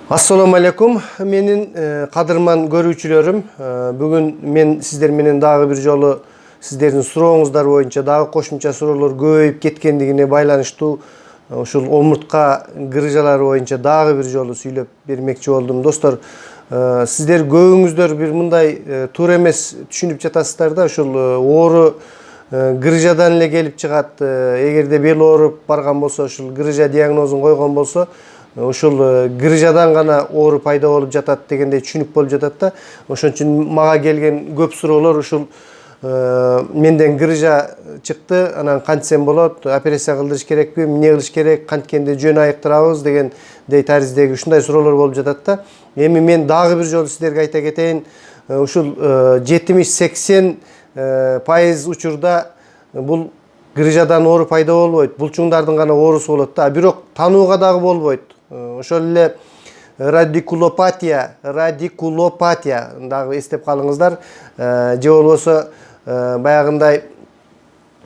Assalamu alaikum. Menin kadırman görүүчүлөрүm. Bugün men sizler menen dagы bir жолу сиздердин сурооңуздар боюнча дагы кошумча суроолор көбөйүп кеткендигине байланыштуу ушул омуртка грыжалары боюнча дагы bir жолу сүйлөп бермекчи болдум. Достор, сиздер көбүңүздөр бир мындай туура эмес түшүнүп жатасыздар да, ушул оору грыжадан эле келип чыгат. Эгерде бел ооруп барган болсо, ушул грыжа диагнозун койгон болсо, ушул грыжадан гана оору пайда болуп жатат дегендей түшүнүк болуп жатат да. Ошон үчүн мага келген көп суроолор ушул менден грыжа чыкты, анан кантсем болот, операция кылдырыш керекпи, эмне кылыш керек, канткенде жөн айыктырабыз дегендей тариздеги ушундай суроолор болуп жатат да. Эми мен дагы бир жолу сиздерге айта кетейин, ушул 70-80% учурда бул грыжадан оору пайда болбойт, булчуңдардын гана оорусу болот да, бирок танууга дагы болбойт. Ошол эле радикулопатия дагы эстеп калыңыздар. Же болбосо баягындай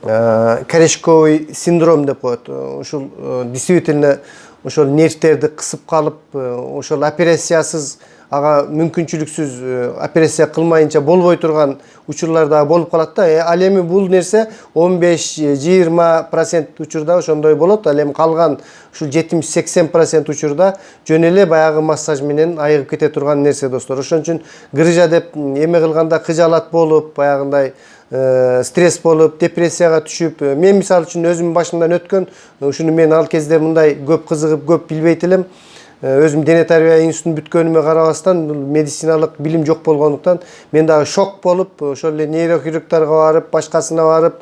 корешковый синдром деп коет. Ушул действительно ошол нервтерди кысып калып, ошол операциясыз, ага мүмкүнчүлүксүз операция кылмайынча болбой турган учурлар да болуп калат да. Ал эми бул нерсе 15-20% учурда ошондой болот. Ал эми калган ушул 70-80% учурда жөн эле баягы массаж менен айыгып кете турган нерсе, достор. Ошон үчүн грыжа деп эме кылганда кыжаалат болуп, баягындай стресс болуп, депрессияга түшүп, мен мисалы үчүн өзүмдүн башымдан өткөн, ушуну мен ал кезде мындай көп кызыгып, көп билбейт элем. Өзүм дене тарбия институтун бүткөнүмө карабастан, медициналык билим жок болгондуктан мен дагы шок болуп, ошол эле нейрохирургтарга барып, башкасына барып,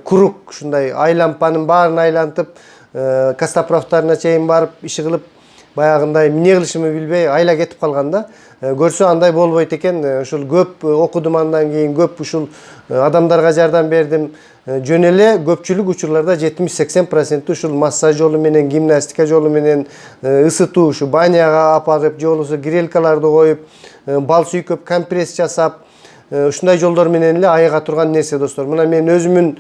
круг ушундай айлампанын баарын айлантып, костоправтарына чейин барып, иши кылып, баягындай эмне кылышымды билбей айла кетип калган да. Көрсө андай болбойт экен. Ушул көп окудум, андан кийин көп ушул адамдарга жардам бердим. Жөн эле көпчүлүк учурларда 70-80% ушул массаж жолу менен, гимнастика жолу менен, ысытуу, ушу баняга апарып, же болбосо грелкаларды коюп, бал сүйкөп, компресс жасап, ушундай жолдор менен эле айыга турган нерсе, достор. Мына мен өзүмүн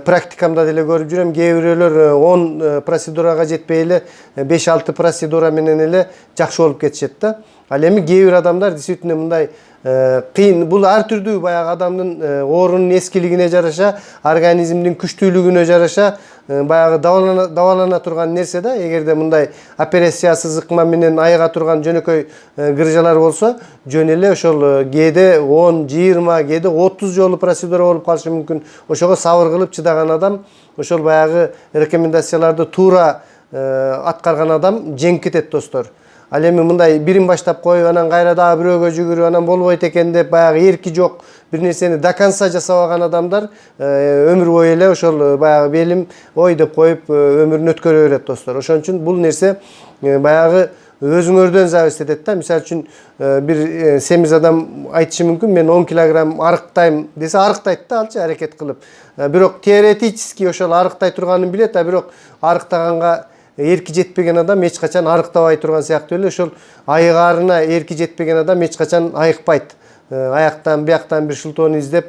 практикамда деле көрүп жүрөм. Кээ бирөөлөр 10 процедурага жетпей эле 5-6 процедура менен эле жакшы болуп кетишет да. Ал эми кээ бир адамдар действительно мындай кыйын, бул ар түрдүү баягы адамдын оорунун эскилигине жараша, организмдин күчтүүлүгүнө жараша баягы дабалана турган нерсе да. Эгерде мындай операциясыз ыкма менен айыга турган жөнөкөй грыжалар болсо, жөн эле ошол кээде 10, 20, кээде 30 жолу процедура болуп калышы мүмкүн. Ошого сабыр кылып чыдаган адам, ошол баягы рекомендацияларды туура аткарган адам жеңип кетет, достор. Ал эми мындай бирин баштап коюп, анан кайра дагы бирөөгө жүгүрүп, анан болбойт экен деп, баягы эрки жок бир нерсени до конца жасабаган адамдар өмүр бою эле ошол баягы белим ой деп коюп өмүрүн өткөрө берет, достор. Ошон үчүн бул нерсе баягы өзүңөрдөн зависит этет да. Мисалы үчүн бир семиз адам айтышы мүмкүн, мен 10 килограмм арыктайм десе, арыктайт да алчы аракет кылып. Бирок теоретически ошол арыктай турганын билет, бирок арыктаганга эрки жетпеген адам эч качан арыктабай турган сыяктуу эле, ошол айыгаарына эрки жетпеген адам эч качан айыкпайт. Аяктан бияктан бир шылтоону издеп,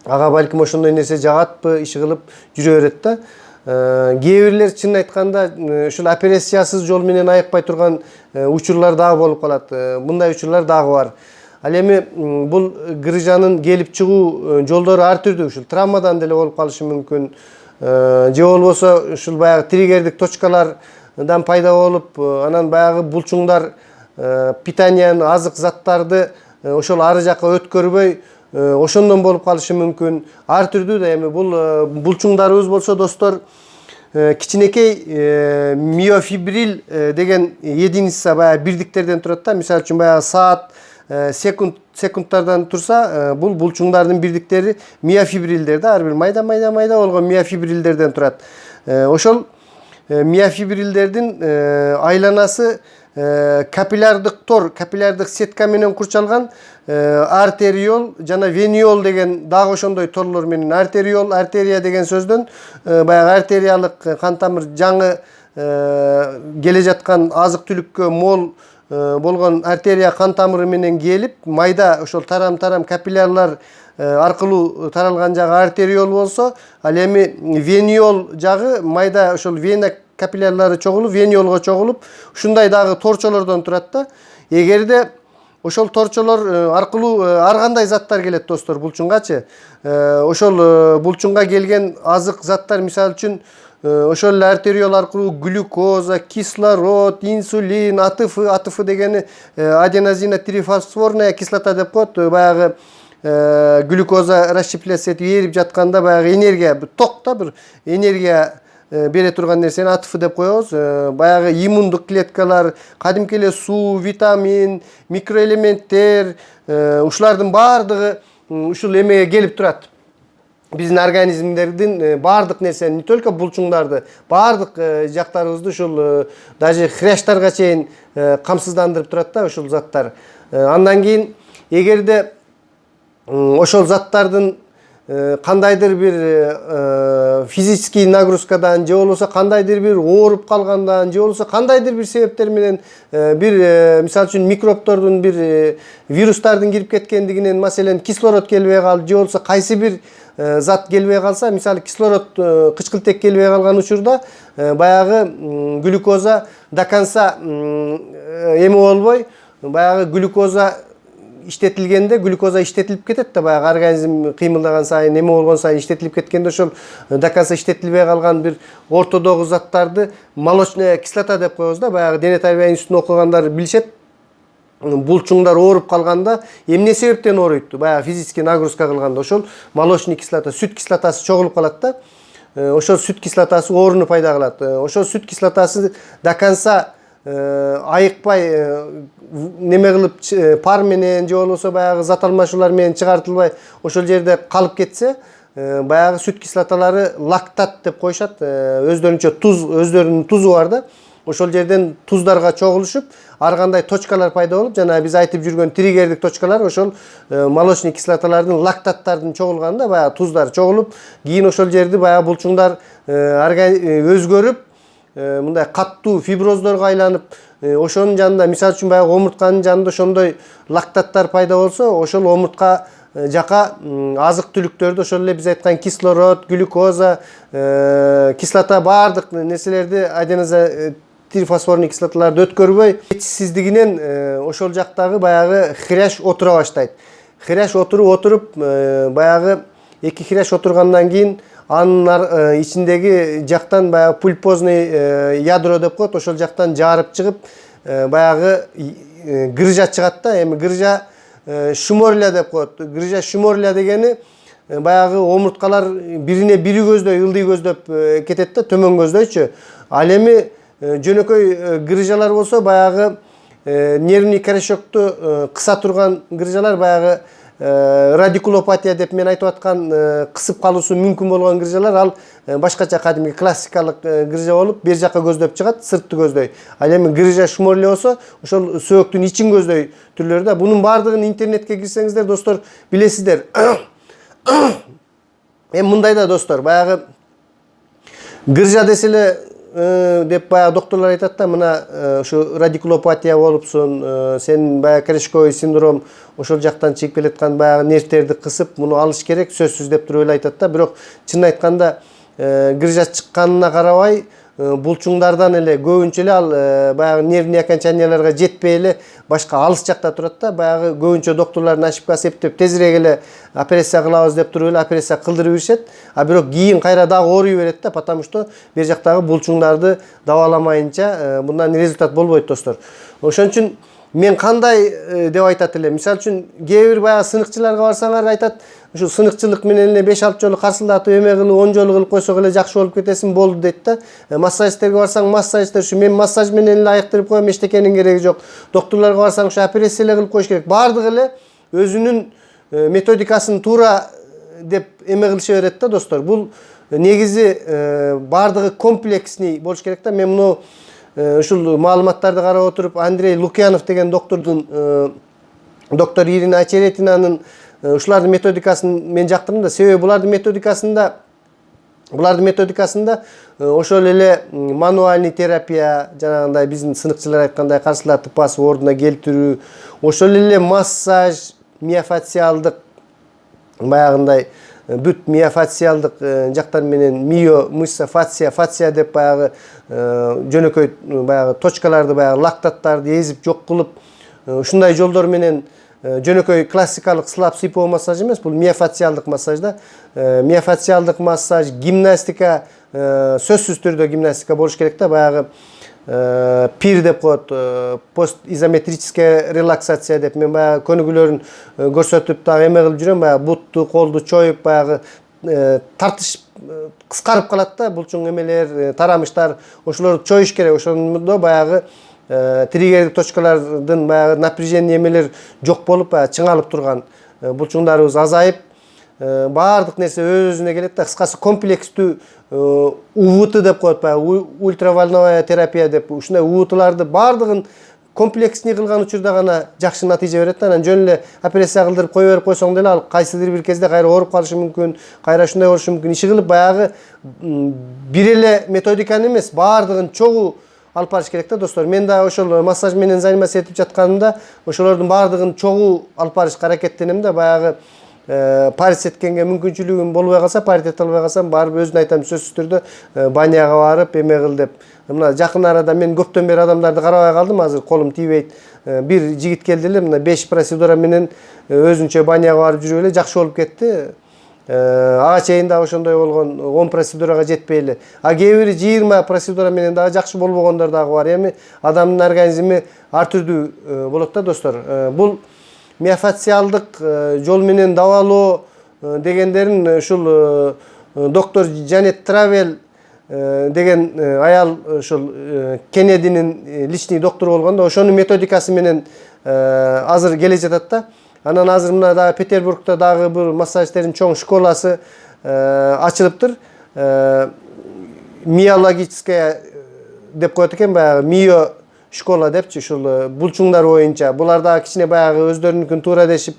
ага балким ошондой нерсе жагатпы, иши кылып жүрө берет да. Кээ бирлер чынын айтканда ушул операциясыз жол менен айыкпай турган учурлар дагы болуп калат. Мындай учурлар дагы бар. Ал эми бул грыжанын келип чыгуу жолдору ар түрдүү. Ушул травмадан деле болуп калышы мүмкүн. Же болбосо ушул баягы триггердик точкалардан пайда болуп, анан баягы булчуңдар питанияны, азык заттарды ошол ары жакка өткөрбөй, ошондон болуп калышы мүмкүн. Ар түрдүү да. Эми бул булчуңдарыбыз болсо, достор, кичинекей миофибрил деген единица баягы бирдиктерден турат да. Мисалы үчүн баягы саат, секундтардан турса, бул булчуңдардын бирдиктери миофибрилдер да, ар бир майда болгон миофибрилдерден турат. Ошол миофибрилдердин айланасы капиллярдык тор, капиллярдык сетка менен курчалган. Артериол жана вениол деген дагы ошондой торлор менен. Артериол, артерия деген сөздөн баягы артериялык кан тамыр жаңы келе жаткан азык түлүккө мол болгон артерия кан тамыры менен келип, майда ошол тарам капиллярлар аркылуу таралган жагы артериол болсо, ал эми вениол жагы майда ошол вена капиллярлары чогулуп, веньолго чогулуп, ушундай дагы торчолордон турат да. Эгерде ошол торчолор аркылуу ар кандай заттар келет достор булчунгачы. Ошол булчуңга келген азык заттар мисалы үчүн ошол эле артериол аркылуу глюкоза, кислород, инсулин, АТФ дегени аденозино-трифосфорная кислота деп коет. Баягы глюкоза расщепляться этип эрип жатканда баягы энергия, ток да, бир энергия бере турган нерсени АТФ деп коебуз. Баягы иммундук клеткалар, кадимки эле суу, витамин, микроэлементтер, ушулардын баардыгы ушул эмеге келип турат. Биздин организмдердин баардык нерсени, не только булчуңдарды, баардык жактарыбызды ушул даже хряштарга чейин камсыздандырып турат да ушул заттар. Андан кийин эгерде ошол заттардын кандайдыр бир физический нагрузкадан же болбосо кандайдыр бир ооруп калгандан же болбосо кандайдыр бир себептер менен бир мисалы үчүн микробтордун бир вирустардын кирип кеткендигинен, маселен кислород келбей калып же болбосо кайсы бир зат келбей калса, мисалы кислород кычкылтек келбей калган учурда баягы глюкоза до конца эме болбой, баягы глюкоза иштетилгенде глюкоза иштетилип кетет да, баягы организм кыймылдаган сайын, эме болгон сайын иштетилип кеткенде ошол до конца иштетилбей калган бир ортодогу заттарды молочная кислота деп коебуз да. Баягы дене тарбия институтун окугандар билишет. Булчуңдар ооруп калганда эмне себептен ооруйт? Баягы физический нагрузка кылганда ошол молочный кислота, сүт кислотасы чогулуп калат да. Ошол сүт кислотасы ооруну пайда кылат. Ошол сүт кислотасы до конца айыкпай неме кылып пар менен же болбосо баягы зат алмашуулар менен чыгартылбай ошол жерде калып кетсе, баягы сүт кислоталары лактат деп коюшат. Өздөрүнчө туз, өздөрүнүн тузу бар да. Ошол жерден туздарга чогулушуп, ар кандай точкалар пайда болуп, жана биз айтып жүргөн триггердик точкалар ошол молочный кислоталардын, лактаттардын чогулганында баягы туздар чогулуп, кийин ошол жерди баягы булчуңдар өзгөрүп, мындай каттуу фиброздорго айланып, ошонун жанында мисалы үчүн баягы омуртканын жанында ошондой лактаттар пайда болсо, ошол омуртка жака азык түлүктөрдү, ошол эле биз айткан кислород, глюкоза, кислота баардык нерселерди, аденозин-трифосфорный кислоталарды өткөрбөй жетишсиздигинен ошол жактагы баягы хрящ отура баштайт. Хрящ отуруп баягы эки хрящ отургандан кийин анын ичиндеги жактан баягы пульпозный ядро деп коет, ошол жактан жарып чыгып баягы грыжа чыгат да. Эми грыжа шуморля деп коет. Грыжа шуморля дегени баягы омурткалар бирине бири көздөй, ылдый көздөп кетет да, төмөн көздөйчү. Ал эми жөнөкөй грыжалар болсо баягы нервный корешокту кыса турган грыжалар, баягы радикулопатия деп мен айтып аткан кысып калуусу мүмкүн болгон грыжалар, ал башкача кадимки классикалык грыжа болуп, бер жакка көздөп чыгат, сыртты көздөй. Ал эми грыжа шуморле болсо ошол сөөктүн ичин көздөй түрлөрү да. Бунун баардыгын интернетке кирсеңиздер достор билесиздер. Эми мындай да достор, баягы грыжа десе эле деп баягы докторлор айтат да, мына ушу радикулопатия болупсуң, сен баягы корешковый синдром ошол жактан чыгып келаткан баягы нервтерди кысып, муну алыш керек сөзсүз деп туруп эле айтат да. Бирок чынын айтканда грыжа чыкканына карабай, булчуңдардан эле көбүнчө эле ал баягы нервный окончанияларга жетпей эле башка алыс жакта турат да. Баягы көбүнчө докторлордун ошибкасы эптеп тезирээк эле операция кылабыз деп туруп эле операция кылдырып беришет. А бирок кийин кайра дагы ооруй берет да, потому что бер жактагы булчуңдарды дабаламайынча мындан результат болбойт достор. Ошон үчүн мен кандай деп айтат элем. Мисалы үчүн кээ бир баягы сыныкчыларга барсаңар айтат, ушу сыныкчылык менен эле 5-6 жолу карсылдатып эме кылып 10 жолу кылып койсок эле жакшы болуп кетесиң, болду дейт да. Массажисттерге барсаң, массажисттер ушу мен массаж менен эле айыктырып коем, эчтекенин кереги жок. Докторлорго барсаң, ушу операция эле кылып коюш керек. Баардыгы эле өзүнүн методикасын туура деп эме кылыша берет да достор. Бул негизи баардыгы комплексный болуш керек да. Мен муну ушул маалыматтарды карап отуруп, Андрей Лукьянов деген доктордун, доктор Ирина Очеретинанын ушулардын методикасын мен жактырдым да. Себеби булардын методикасында ошол эле мануальный терапия, жанагындай биздин сыныкчылар айткандай карсылатып басып ордуна келтирүү, ошол эле массаж, миофасциалдык баягындай бүт миофасциалдык жактар менен мио, мышца, фасция деп баягы жөнөкөй баягы точкаларды, баягы лактаттарды эзип жок кылып, ушундай жолдор менен жөнөкөй классикалык слап сипоо массаж эмес, бул миофасциалдык массаж да. Миофасциалдык массаж, гимнастика, сөзсүз түрдө гимнастика болуш керек да, баягы пир деп коет, постизометрическая релаксация деп мен баягы көнүгүүлөрүн көрсөтүп дагы эме кылып жүрөм, баягы бутту, колду чоюп баягы тартыш кыскарып калат да, булчуң эмелер, тарамыштар, ошолорду чоюш керек. Ошондо баягы триггерлик точкалардын баягы напряжение эмелер жок болуп, баягы чыңалып турган булчуңдарыбыз азайып, баардык нерсе өзүнө келет да. Кыскасы комплекстүү УВТ деп коет, баягы ультраволновая терапия деп, ушундай УВТларды баардыгын комплексный кылган учурда гана жакшы натыйжа берет да. Анан жөн эле операция кылдырып кое берип койсоң деле ал кайсыдыр бир кезде кайра ооруп калышы мүмкүн, кайра ушундай болушу мүмкүн. Иши кылып баягы бир эле методиканы эмес, баардыгын чогуу алып барыш керек да достор. Мен да ошол массаж менен заниматься этип жатканымда ошолордун баардыгын чогуу алып барышка аракеттенем да. Баягы паритет эткенге мүмкүнчүлүгүм болбой калса, паритет албай калсам, барып өзүн айтам, сөзсүз түрдө баняга барып эме кыл деп. Мына жакын арада мен көптөн бери адамдарды карабай калдым, азыр колум тийбейт. Бир жигит келди эле, мына 5 процедура менен өзүнчө баняга барып жүрүп эле жакшы болуп кетти. Ага чейин да ошондой болгон, 10 процедурага жетпей эле. Кээ бири 20 процедура менен дагы жакшы болбогондор дагы бар. Эми адамдын организми ар түрдүү болот да достор. Бул миофасциалдык жол менен дабалоо дегендерин ушул доктор Жанет Травел деген аял ушул Кеннединин личный доктору болгондо ошонун методикасы менен азыр келе жатат да. Анан азыр мына дагы Петербургда дагы бир массажистердин чоң школасы ачылыптыр. Миологическая деп коет экен, баягы мио школа депчи, ушул булчуңдар боюнча. Булар дагы кичине баягы өздөрүнүкүн туура дешип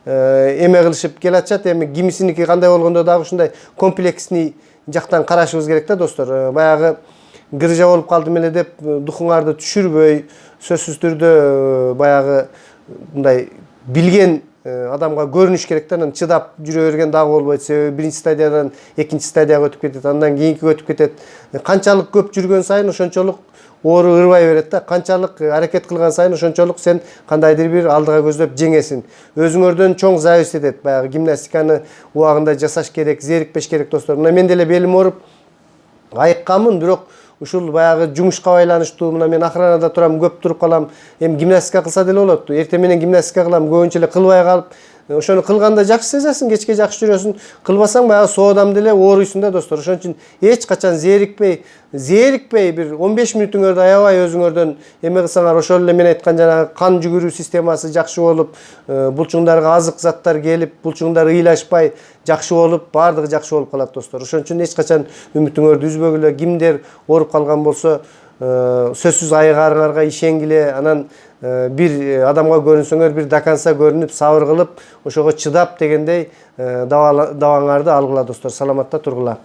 эме кылышып келатышат. Эми кимисиники кандай болгондо дагы ушундай комплексный жактан карашыбыз керек да достор. Баягы гыржа болуп калдым эле деп духуңарды түшүрбөй, сөзсүз түрдө баягы мындай билген адамга көрүнүш керек да. Анан чыдап жүрө берген дагы болбойт. Себеби биринчи стадиядан экинчи стадияга өтүп кетет, андан кийинки өтүп кетет. Канчалык көп жүргөн сайын ошончолук оору ырбай берет да. Канчалык аракет кылган сайын ошончолук сен кандайдыр бир алдыга көздөп жеңесиң. Өзүңөрдөн чоң зависит этет. Баягы гимнастиканы убагында жасаш керек, зерикпеш керек достор. Мына мен деле белим ооруп айыкканмын, бирок ушул баягы жумушка байланыштуу, мына мен охранада турам, көп туруп калам. Эми гимнастика кылса деле болот. Эртең менен гимнастика кылам, көбүнчө эле кылбай калып, ошону кылганда жакшы сезесиң, кечке жакшы жүрөсүң. Кылбасаң баягы соодам деле ооруйсуң да достор. Ошон үчүн эч качан зерикпей бир 15 мүнөтүңөрдү аябай өзүңөрдөн эме кылсаңар, ошол эле мен айткан жанагы кан жүгүрүү системасы жакшы болуп, булчуңдарга азык заттар келип, булчуңдар ыйлашпай жакшы болуп, баардыгы жакшы болуп калат достор. Ошон үчүн эч качан үмүтүңөрдү үзбөгүлө. Кимдер ооруп калган болсо, сөзсүз айыгарыңарга ишенгиле. Анан бир адамга көрүнсөңөр, бир до конца көрүнүп, сабыр кылып, ошого чыдап дегендей дабаңарды алгыла достор. Саламатта тургула.